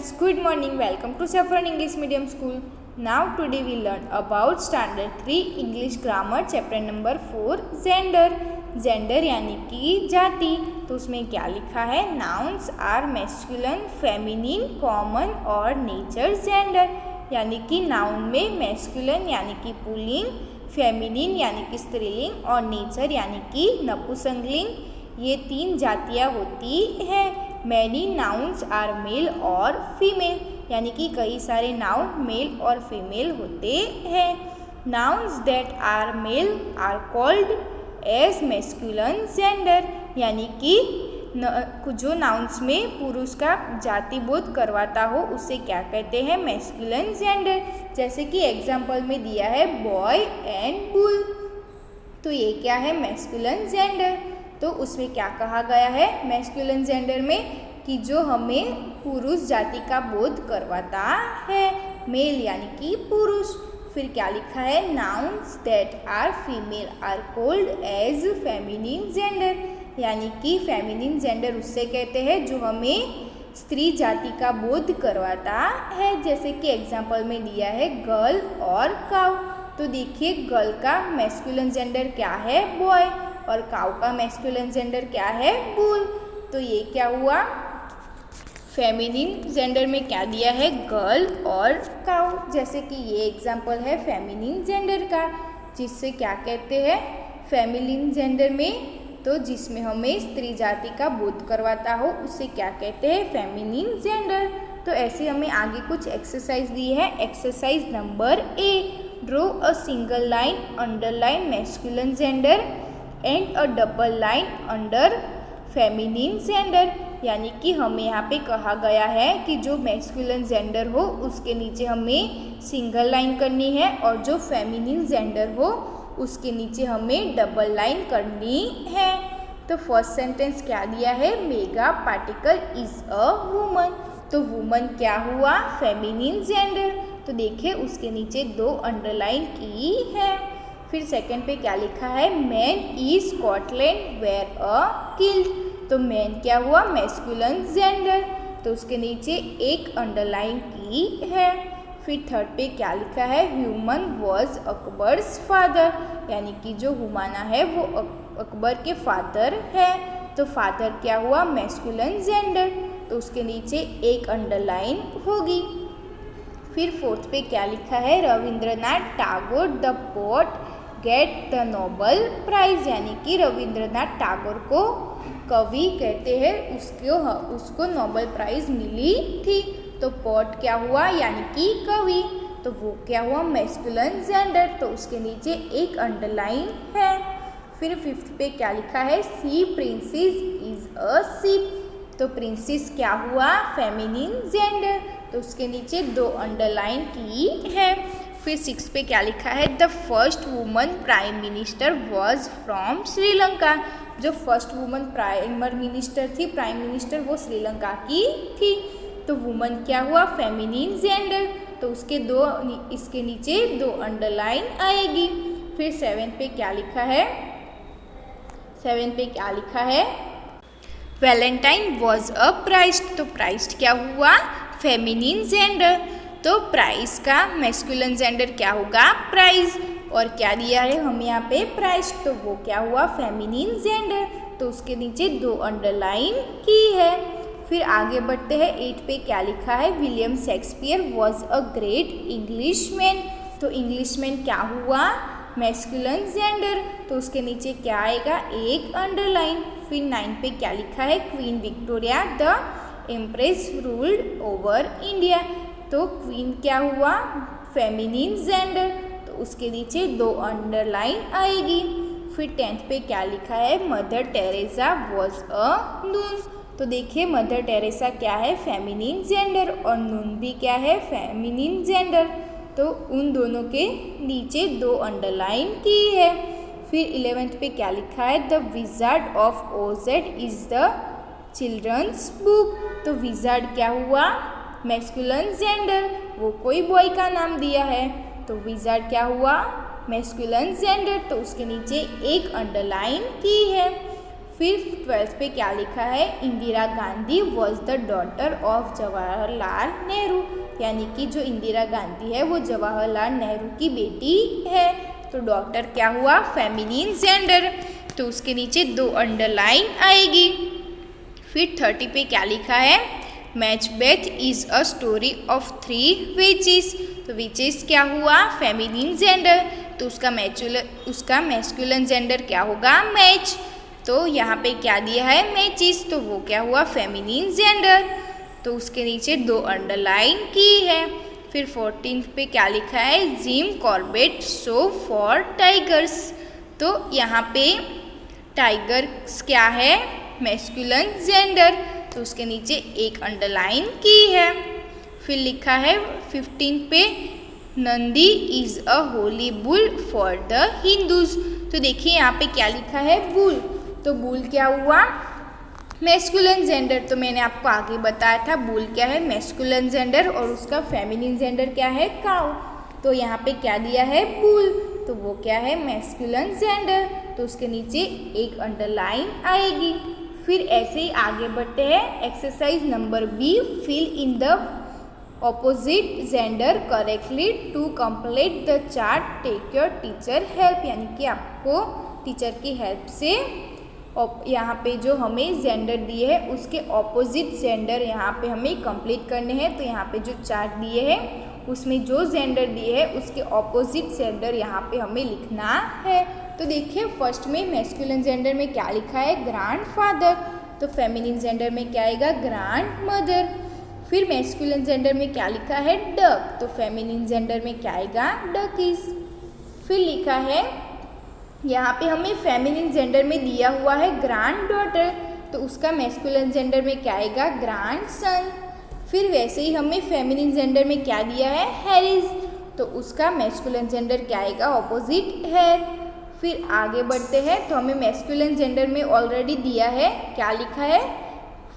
students, good morning. Welcome to Saffron English Medium School. Now today we learn about Standard 3 English Grammar Chapter number 4 Gender. Gender यानी कि जाति. तो उसमें क्या लिखा है? Nouns are masculine, feminine, common और nature gender. यानी कि noun में masculine यानी कि पुल्लिंग, feminine यानी कि स्त्रीलिंग और nature यानी कि नपुंसकलिंग, ये तीन जातियाँ होती हैं. मैनी नाउन्स आर मेल और फीमेल यानी कि कई सारे नाउन मेल और फीमेल होते हैं. Nouns that are male are called as masculine gender यानी कि जो नाउन्स में पुरुष का जाति बोध करवाता हो उसे क्या कहते हैं? Masculine gender. जैसे कि एग्जाम्पल में दिया है बॉय एंड बुल, तो ये क्या है? Masculine gender. तो उसमें क्या कहा गया है मैस्कुलिन जेंडर में? कि जो हमें पुरुष जाति का बोध करवाता है, मेल यानी कि पुरुष. फिर क्या लिखा है? Nouns that are female are called as feminine gender यानी कि फेमिनिन जेंडर उससे कहते हैं जो हमें स्त्री जाति का बोध करवाता है. जैसे कि एग्जाम्पल में दिया है गर्ल और काउ. तो देखिए गर्ल का मैस्कुलिन जेंडर क्या है? बॉय. और काउ का मैस्कुलिन जेंडर क्या है? बुल. तो ये क्या हुआ? फेमिनिन जेंडर में क्या दिया है? गर्ल और काउ. जैसे कि ये एग्जाम्पल है फेमिनिन जेंडर का, जिससे क्या कहते हैं? फेमिनिन जेंडर में तो जिसमें हमें स्त्री जाति का बोध करवाता हो उसे क्या कहते हैं? Feminine gender. तो ऐसे हमें आगे कुछ एक्सरसाइज दी है. Exercise number A, draw a single line underline masculine gender and a double line under feminine gender. यानी कि हमें यहाँ पे कहा गया है कि जो मैस्कुलिन जेंडर हो उसके नीचे हमें सिंगल लाइन करनी है और जो फेमिनिन जेंडर हो उसके नीचे हमें डबल लाइन करनी है. तो फर्स्ट सेंटेंस क्या दिया है? Mega particle is a woman. तो वुमन क्या हुआ? Feminine gender. तो देखिए उसके नीचे दो अंडरलाइन की है. फिर सेकंड पे क्या लिखा है? Man is Scotland wear a kilt. तो मैन क्या हुआ? Masculine gender. तो उसके नीचे एक अंडरलाइन की है. फिर थर्ड पे क्या लिखा है? ह्यूमन वॉज अकबर्स फादर यानी कि जो हुमाना है वो अकबर के फादर है. तो फादर क्या हुआ? Masculine gender. तो उसके नीचे एक अंडरलाइन होगी. फिर फोर्थ पे क्या लिखा है? Rabindranath Tagore the poet get the Nobel prize यानी कि रविंद्रनाथ टैगोर को कवि कहते हैं, उसको नोबेल प्राइज मिली थी. तो पोएट क्या हुआ? यानी कि कवि. तो वो क्या हुआ? Masculine gender. तो उसके नीचे एक अंडरलाइन है. फिर फिफ्थ पे क्या लिखा है? सी प्रिंसेस इज अ शिप. तो प्रिंसेस क्या हुआ? Feminine gender. तो उसके नीचे दो अंडरलाइन की है. फिर सिक्स पे क्या लिखा है? The first woman prime minister was from Sri Lanka. जो फर्स्ट वुमन प्राइम मिनिस्टर वो श्रीलंका की थी. तो वुमन क्या हुआ? Feminine gender. तो इसके नीचे दो अंडरलाइन आएगी. फिर सेवन पे क्या लिखा है? Valentine was a priest. तो प्राइस्ट क्या हुआ? Feminine gender. तो प्राइस का मैस्कुलिन जेंडर क्या होगा? प्राइज. और क्या दिया है हम यहाँ पे? प्राइस. तो वो क्या हुआ? Feminine gender. तो उसके नीचे दो अंडरलाइन की है. फिर आगे बढ़ते हैं. 8 पे क्या लिखा है? William Shakespeare was a great Englishman. तो इंग्लिशमैन क्या हुआ? Masculine gender. तो उसके नीचे क्या आएगा? एक अंडरलाइन. फिर 9 पे क्या लिखा है? Queen Victoria the empress ruled over India. तो क्वीन क्या हुआ? Feminine gender. तो उसके नीचे दो अंडरलाइन आएगी. फिर 10th पे क्या लिखा है? मदर टेरेसा वॉज अ नून. तो देखिए मदर टेरेसा क्या है? Feminine gender. और नून भी क्या है? Feminine gender. तो उन दोनों के नीचे दो अंडरलाइन की है. फिर 11th पे क्या लिखा है? द विजार्ड ऑफ ओज इज द चिल्ड्रंस बुक. तो विजार्ड क्या हुआ? Masculine gender. वो कोई बॉय का नाम दिया है. तो विजार्ड क्या हुआ? Masculine gender. तो उसके नीचे एक अंडरलाइन की है. फिर 12th पे क्या लिखा है, Indira Gandhi was the daughter of Jawaharlal Nehru, यानी कि जो इंदिरा गांधी है वो जवाहरलाल नेहरू की बेटी है। तो डॉटर क्या हुआ, फेमिनिन जेंडर, तो उसके नीचे 2 अंडरलाइन आएगी। फिर 30 पे क्या लिखा है, Macbeth is a story of 3 witches, तो विचेस क्या हुआ, फेमिनिन जेंडर, तो उसका मैस्कुलिन जेंडर क्या होगा, मैच, तो यहाँ पे क्या दिया है, मैचिस, तो वो क्या हुआ, फेमिनिन जेंडर, तो उसके नीचे 2 अंडरलाइन की है। फिर 14th पे क्या लिखा है, Jim Corbett show for tigers, तो यहाँ पे टाइगर्स क्या है, मैस्कुलिन जेंडर, तो उसके नीचे 1 अंडरलाइन की है। फिर लिखा है 15 पे, Nandi is a Holi bull for the Hindus, तो देखिए यहाँ पे क्या लिखा है, बुल, तो बुल क्या हुआ, मैस्कुलिन जेंडर, तो मैंने आपको आगे बताया था बुल क्या है, मैस्कुलिन जेंडर, और उसका फेमिनिन जेंडर क्या है, काउ, तो यहाँ पे क्या दिया है, बुल, तो वो क्या है, मैस्कुलिन जेंडर, तो उसके नीचे 1 अंडरलाइन आएगी। फिर ऐसे ही आगे बढ़ते हैं, exercise number B, fill in the opposite gender correctly to complete the chart, take your teacher help, यानी कि आपको टीचर की हेल्प से यहाँ पे जो हमें जेंडर दिए हैं उसके ऑपोजिट जेंडर यहाँ पे हमें कंप्लीट करने हैं। तो यहाँ पे जो चार्ट दिए हैं उसमें जो जेंडर दिए हैं उसके ऑपोजिट जेंडर यहाँ पे हमें लिखना है। तो देखिए फर्स्ट में मैस्कुलिन जेंडर में क्या लिखा है, ग्रैंडफादर, तो फेमिनिन जेंडर में क्या आएगा, ग्रैंड मदर। फिर मैस्कुलिन जेंडर में क्या लिखा है, डक, तो फेमिनिन जेंडर में क्या आएगा, डकीज। फिर लिखा है यहाँ पे हमें फेमिनिन जेंडर में दिया हुआ है ग्रैंड डॉटर, तो उसका मैस्कुलिन जेंडर में क्या आएगा, ग्रैंड सन। फिर वैसे ही हमें फेमिनिन जेंडर में क्या दिया है, हैरिज, तो उसका मैस्कुलिन जेंडर क्या आएगा, ऑपोजिट है। फिर आगे बढ़ते हैं तो हमें मैस्कुलिन जेंडर में ऑलरेडी दिया है, क्या लिखा है,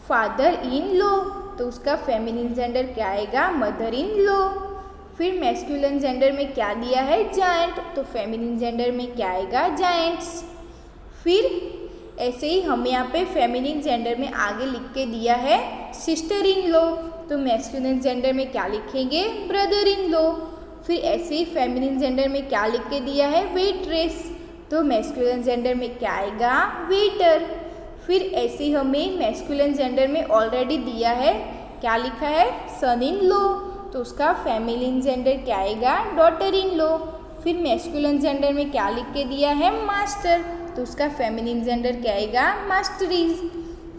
फादर इन लॉ, तो उसका फेमिनिन जेंडर क्या आएगा, मदर इन लॉ। फिर मैस्कुलिन जेंडर में क्या दिया है, जायंट, तो फेमिनिन जेंडर में क्या आएगा, जायंट्स। फिर ऐसे ही हमें यहाँ पे फेमिनिन जेंडर में आगे लिख के दिया है सिस्टर इन लॉ, तो मैस्कुलिन जेंडर में क्या लिखेंगे, ब्रदर इन लॉ। फिर ऐसे ही फेमिनिन जेंडर में क्या लिख के दिया है, वेट्रेस, तो मैस्कुलिन जेंडर में क्या आएगा, वेटर। फिर ऐसे ही हमें मैस्कुलिन जेंडर में ऑलरेडी दिया है, क्या लिखा है, सन इन लॉ, तो उसका फेमिनिन जेंडर क्या आएगा, डॉटर इन लॉ। फिर मैस्कुलिन जेंडर में क्या लिख के दिया है, मास्टर, तो उसका फेमिनिन जेंडर क्या आएगा, मास्टरीज।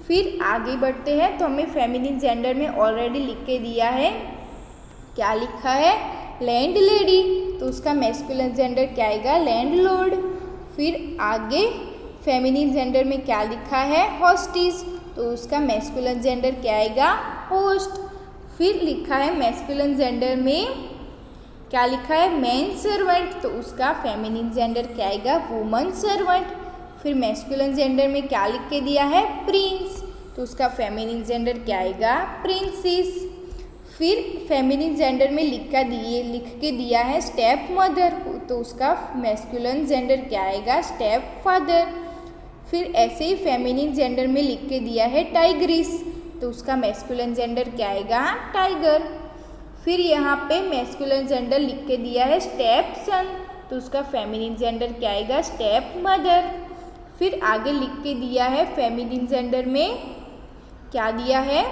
फिर आगे बढ़ते हैं तो हमें फेमिनिन जेंडर में ऑलरेडी लिख के दिया है, क्या लिखा है, लैंड लेडी, तो उसका मैस्कुलिन जेंडर क्या आएगा, लैंड लॉर्ड। फिर आगे फेमिनिन जेंडर में क्या लिखा है, होस्टिस, तो उसका मैस्कुलिन जेंडर क्या आएगा, होस्ट। फिर लिखा है मैस्कुलिन जेंडर में क्या लिखा है, मैन सर्वेंट, तो उसका फेमिनिन जेंडर क्या आएगा, वुमन सर्वेंट। फिर मैस्कुलिन जेंडर में क्या लिख के दिया है, प्रिंस, तो उसका फेमिनिन जेंडर क्या आएगा, प्रिंसेस। फिर फेमिनिन जेंडर में लिख के दिया है स्टेप मदर, तो उसका मैस्कुलिन जेंडर क्या आएगा, स्टेप फादर। फिर ऐसे ही फेमिनिन जेंडर में लिख के दिया है टाइग्रिस, तो उसका मैस्कुलिन जेंडर क्या आएगा, टाइगर। फिर यहाँ पे मैस्कुलिन जेंडर लिख के दिया है स्टेप सन, तो उसका फेमिनिन जेंडर क्या आएगा, स्टेप मदर। फिर आगे लिख के दिया है फेमिनिन जेंडर में क्या दिया है,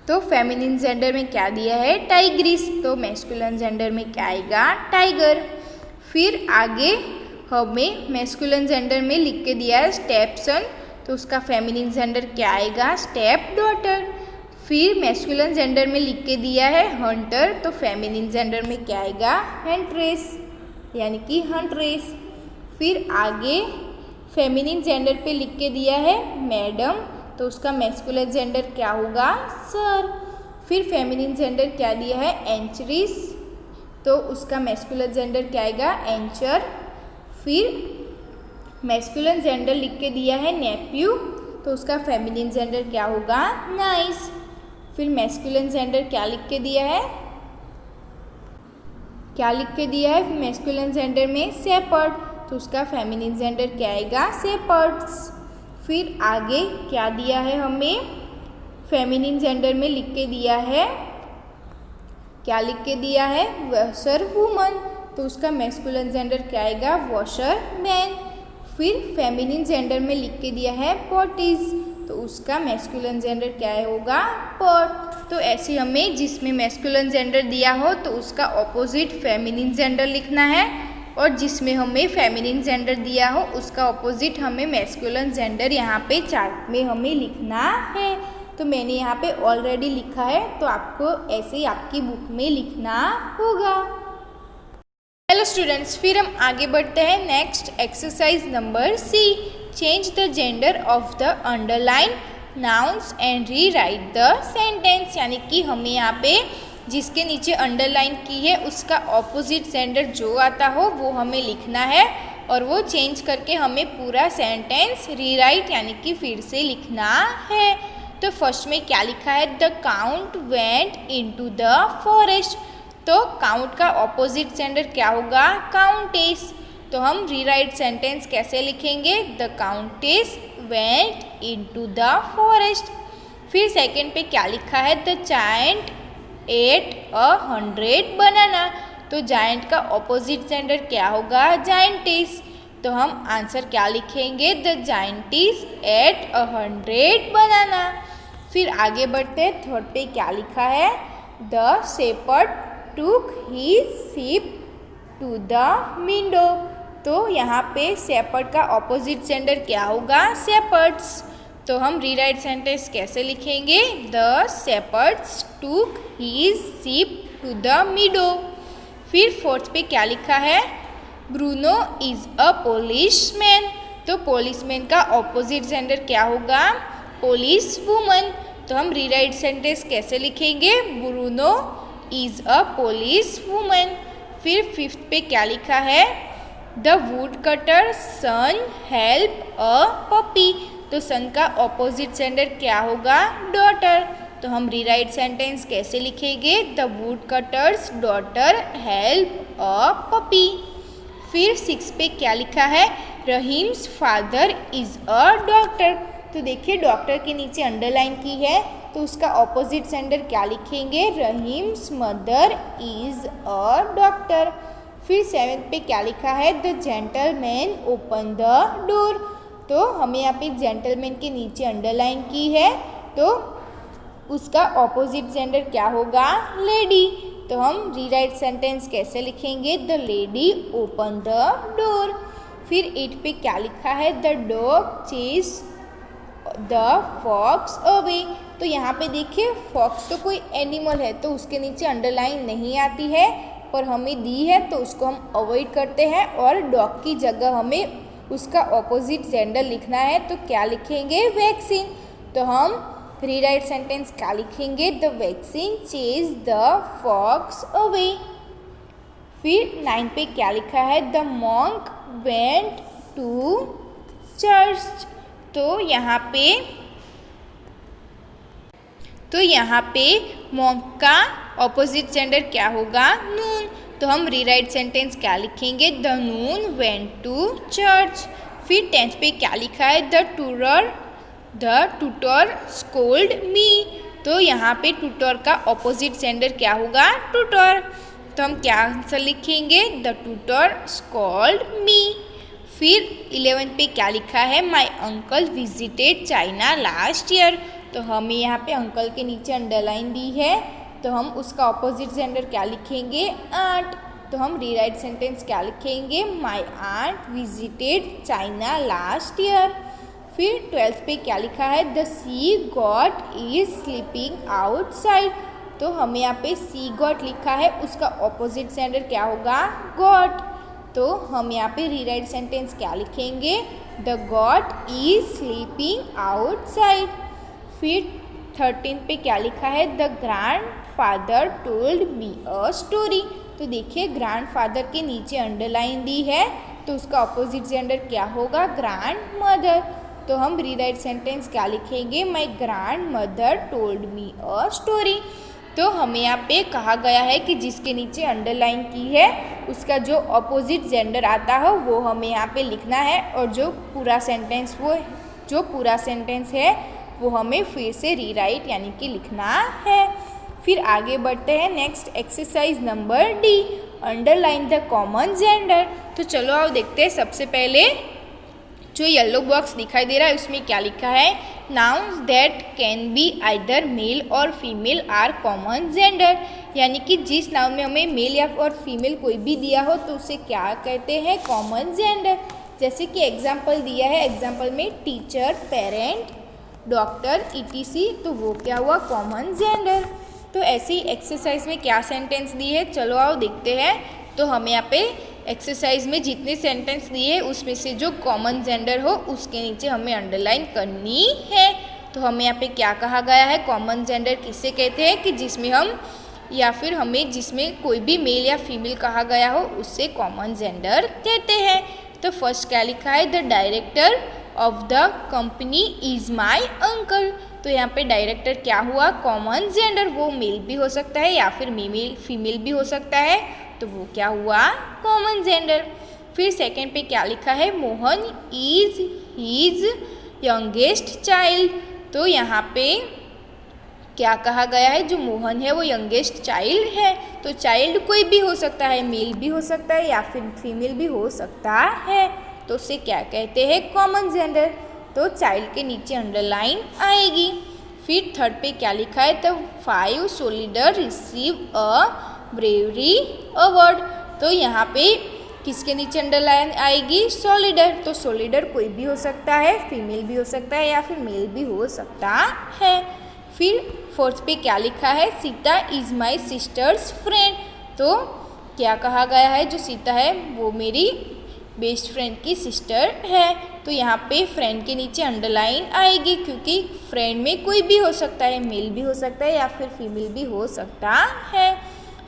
तो फेमिनिन जेंडर में क्या दिया है, टाइग्रिस, तो मैस्कुलिन जेंडर में क्या आएगा, टाइगर। फिर आगे हमें मैस्कुलिन जेंडर में लिख के दिया है स्टेप सन, तो उसका फेमिनिन जेंडर क्या आएगा, स्टेप डॉटर। फिर मैस्कुलिन जेंडर में लिख के दिया है हंटर, तो फेमिनिन जेंडर में क्या आएगा, हंट्रेस, यानी कि हंट्रेस। फिर आगे फेमिनिन जेंडर पे लिख के दिया है मैडम, तो उसका मैस्कुलिन जेंडर क्या होगा, सर। फिर फेमिनिन जेंडर क्या दिया है, एंचरिस, तो उसका मैस्कुलिन जेंडर क्या आएगा, एंचर। फिर मैस्कुलिन जेंडर लिख के दिया है नेप्यू, तो उसका फेमिनिन जेंडर क्या होगा, नाइस। फिर मैस्कुलिन जेंडर क्या लिख के दिया है, मैस्कुलिन जेंडर में शेपर्ड, तो उसका फेमिनिन जेंडर क्या आएगा? शेपर्ड्स। फिर आगे क्या दिया है हमें? फेमिनिन जेंडर में लिख के दिया है, क्या लिख के दिया है? Washer woman. तो उसका मैस्कुलिन जेंडर क्या आएगा? Washer man. फिर फेमिनिन जेंडर में लिख के दिया है पॉटीज, तो उसका मैस्कुलिन जेंडर क्या होगा? पॉट। तो ऐसे हमें जिसमें मैस्कुलिन जेंडर दिया हो तो उसका ऑपोजिट फेमिनिन जेंडर लिखना है, और जिसमें हमें फेमिनिन जेंडर दिया हो उसका ऑपोजिट हमें मैस्कुलिन जेंडर यहाँ पे चार्ट में हमें लिखना है। तो मैंने यहाँ पे ऑलरेडी लिखा है, तो आपको ऐसे ही आपकी बुक में लिखना होगा। हेलो स्टूडेंट्स, फिर हम आगे बढ़ते हैं next exercise number C. Change the gender of the underline nouns and rewrite the sentence. यानी कि हमें यहाँ पे जिसके नीचे अंडरलाइन की है उसका ऑपोजिट जेंडर जो आता हो वो हमें लिखना है, और वो चेंज करके हमें पूरा सेंटेंस रीराइट यानी कि फिर से लिखना है। तो फर्स्ट में क्या लिखा है? The count went into the forest. तो काउंट का ऑपोजिट जेंडर क्या होगा? काउंटेस। तो हम रीराइट सेंटेंस कैसे लिखेंगे? The countess went into the forest. फिर सेकंड पे क्या लिखा है? द जायंट एट 100 बनाना। तो जायंट का ऑपोजिट जेंडर क्या होगा? जायंटिस। तो हम आंसर क्या लिखेंगे? The giantess ate 100 banana. फिर आगे बढ़ते हैं, थर्ड पे क्या लिखा है? The shepherd took his sheep to the meadow. तो यहाँ पे शेपर्ड का ऑपोजिट जेंडर क्या होगा? शेपर्ड्स। तो हम रीराइट सेंटेंस कैसे लिखेंगे? The shepherds took his sheep to the meadow. फिर फोर्थ पे क्या लिखा है? Bruno is a policeman. तो पोलिसमैन का ऑपोजिट जेंडर क्या होगा? Policewoman. तो हम रीराइट सेंटेंस कैसे लिखेंगे? Bruno is a policewoman. फिर फिफ्थ पे क्या लिखा है? The woodcutter son help a puppy. तो सन का ऑपोजिट जेंडर क्या होगा? डॉटर। तो हम रीराइट सेंटेंस कैसे लिखेंगे? The wood cutters daughter help a puppy. फिर सिक्स पे क्या लिखा है? Rahim's father is a doctor. तो देखिए डॉक्टर के नीचे अंडरलाइन की है, तो उसका ऑपोजिट जेंडर क्या लिखेंगे? Rahim's mother is a doctor. फिर सेवेंथ पे क्या लिखा है? The gentleman open the door. तो हमें यहाँ पे जेंटलमैन के नीचे अंडरलाइन की है, तो उसका ऑपोजिट जेंडर क्या होगा? लेडी। तो हम रीराइट सेंटेंस कैसे लिखेंगे? The lady open the door. फिर 8 पे क्या लिखा है? The dog chase the fox away. तो यहाँ पे देखिए फॉक्स तो कोई एनिमल है, तो उसके नीचे अंडरलाइन नहीं आती है, पर हमें दी है तो उसको हम अवॉइड करते हैं, और डॉग की जगह हमें उसका ऑपोजिट जेंडर लिखना है। तो क्या लिखेंगे? वैक्सीन। तो हम रीराइट सेंटेंस क्या लिखेंगे? The vixen chase the fox away. फिर 9 पे क्या लिखा है? The monk went to church. तो यहाँ पे मॉन्क का ऑपोजिट जेंडर क्या होगा? नून। तो हम रीराइट सेंटेंस क्या लिखेंगे? The nun went to church. फिर 10th पे क्या लिखा है? The tutor scold me. तो यहाँ पे ट्यूटर का ऑपोजिट जेंडर क्या होगा? ट्यूटर। तो हम क्या आंसर लिखेंगे? द ट्यूटर स्कोल्ड मी। फिर 11th पे क्या लिखा है? My uncle visited China last year. तो हमें यहाँ पे अंकल के नीचे अंडरलाइन दी है, तो हम उसका ऑपोजिट जेंडर क्या लिखेंगे? आंट। तो हम रीराइट सेंटेंस क्या लिखेंगे? My aunt visited China last year. फिर 12th पे क्या लिखा है? The she goat is sleeping outside. तो हमें यहाँ पे सी गॉट लिखा है, उसका ऑपोजिट जेंडर क्या होगा? गॉट। तो हम यहाँ पे रीराइट सेंटेंस क्या लिखेंगे? The got is sleeping outside. फिर 13 पे क्या लिखा है? The grand father told me a story. तो देखिए ग्रैंड फादर के नीचे अंडरलाइन दी है, तो उसका ऑपोजिट जेंडर क्या होगा? Grand mother. तो हम रीराइट सेंटेंस क्या लिखेंगे? My grand mother told me a story. तो हमें यहाँ पे कहा गया है कि जिसके नीचे अंडरलाइन की है उसका जो अपोजिट जेंडर आता हो वो हमें यहाँ पे लिखना है, और जो पूरा सेंटेंस है वो हमें फिर से रीराइट यानी कि लिखना है। फिर आगे बढ़ते हैं next exercise number D, underline the common gender. तो चलो आओ देखते हैं। सबसे पहले जो येलो बॉक्स दिखाई दे रहा है उसमें क्या लिखा है, nouns that can be either male और फीमेल आर कॉमन जेंडर, यानी कि जिस नाउन में हमें मेल या और फीमेल कोई भी दिया हो तो उसे क्या कहते हैं, कॉमन जेंडर। जैसे कि एग्जाम्पल दिया है, एग्जाम्पल में टीचर, पेरेंट, डॉक्टर ETC, तो वो क्या हुआ, कॉमन जेंडर। तो ऐसी एक्सरसाइज में क्या सेंटेंस दी है, चलो आओ देखते हैं। तो हमें यहाँ पे एक्सरसाइज में जितने सेंटेंस दिए हैं उसमें से जो कॉमन जेंडर हो उसके नीचे हमें अंडरलाइन करनी है। तो हमें यहाँ पे क्या कहा गया है, कॉमन जेंडर किससे कहते हैं कि जिसमें हम या फिर हमें जिसमें कोई भी मेल या फीमेल कहा गया हो उससे कॉमन जेंडर कहते हैं। तो फर्स्ट क्या लिखा है, the director of the company is my uncle. तो यहाँ पे डायरेक्टर क्या हुआ, कॉमन जेंडर, वो मेल भी हो सकता है या फिर फीमेल भी हो सकता है, तो वो क्या हुआ, कॉमन जेंडर। फिर सेकंड पे क्या लिखा है, Mohan is his youngest child. तो यहाँ पे क्या कहा गया है, जो मोहन है वो यंगेस्ट चाइल्ड है। तो चाइल्ड कोई भी हो सकता है, मेल भी हो सकता है या फिर फीमेल भी हो सकता है, तो उसे क्या कहते हैं, कॉमन जेंडर। तो चाइल्ड के नीचे अंडरलाइन आएगी। फिर थर्ड पे क्या लिखा है, the 5 soldier receive a bravery award. तो यहाँ पे किसके नीचे अंडरलाइन आएगी, सोल्जर। तो सोल्जर कोई भी हो सकता है, फीमेल भी हो सकता है या फिर मेल भी हो सकता है। फिर फोर्थ पे क्या लिखा है, Sita is my sisters friend. तो क्या कहा गया है, जो सीता है वो मेरी बेस्ट फ्रेंड की सिस्टर है। तो यहाँ पे फ्रेंड के नीचे अंडरलाइन आएगी क्योंकि फ्रेंड में कोई भी हो सकता है, मेल भी हो सकता है या फिर फीमेल भी हो सकता है।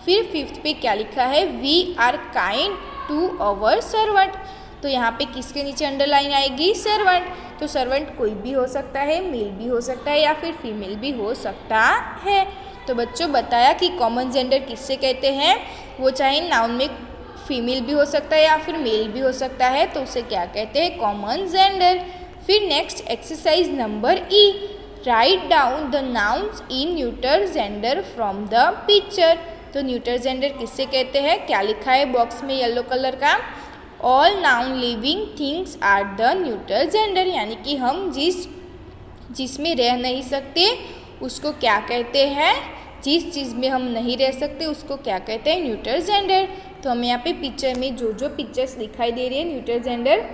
फिर फिफ्थ पे क्या लिखा है, we are kind to our servant. तो यहाँ पे किसके नीचे अंडरलाइन आएगी, सर्वेंट। तो सर्वेंट कोई भी हो सकता है, मेल भी हो सकता है या फिर फीमेल भी हो सकता है। तो बच्चों बताया कि कॉमन जेंडर किससे कहते हैं, वो चाहे नाउन में फीमेल भी हो सकता है या फिर मेल भी हो सकता है, तो उसे क्या कहते हैं, कॉमन जेंडर। फिर next exercise number E, write down the nouns in neuter gender from the picture. तो न्यूटर जेंडर किससे कहते हैं, क्या लिखा है बॉक्स में येलो कलर का, all noun living things are the neuter gender, यानी कि हम जिसमें रह नहीं सकते उसको क्या कहते हैं, जिस चीज़ में हम नहीं रह सकते उसको क्या कहते हैं, न्यूटर जेंडर। तो हमें यहाँ पे पिक्चर में जो पिक्चर्स दिखाई दे रही है न्यूटर जेंडर,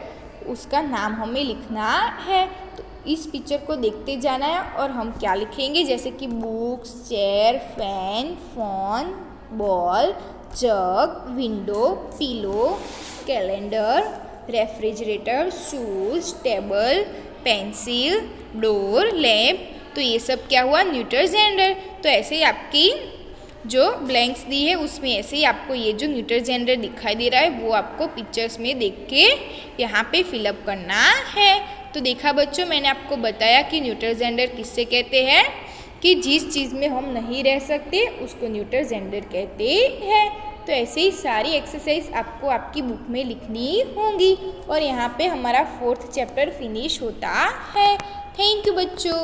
उसका नाम हमें लिखना है। तो इस पिक्चर को देखते जाना है और हम क्या लिखेंगे, जैसे कि books, chair, fan, phone, ball, jug, window, pillow, calendar, refrigerator, shoes, table, pencil, door, lamp. तो ये सब क्या हुआ, न्यूटर जेंडर। तो ऐसे ही आपकी जो ब्लैंक्स दी है उसमें ऐसे ही आपको ये जो न्यूटर जेंडर दिखाई दे रहा है वो आपको पिक्चर्स में देख के यहाँ पे फिलअप करना है। तो देखा बच्चों, मैंने आपको बताया कि न्यूटर जेंडर किससे कहते हैं, कि जिस चीज़ में हम नहीं रह सकते उसको न्यूटर जेंडर कहते हैं। तो ऐसे ही सारी एक्सरसाइज आपको आपकी बुक में लिखनी होंगी और यहाँ पे हमारा 4th चैप्टर फिनिश होता है। थैंक यू बच्चों।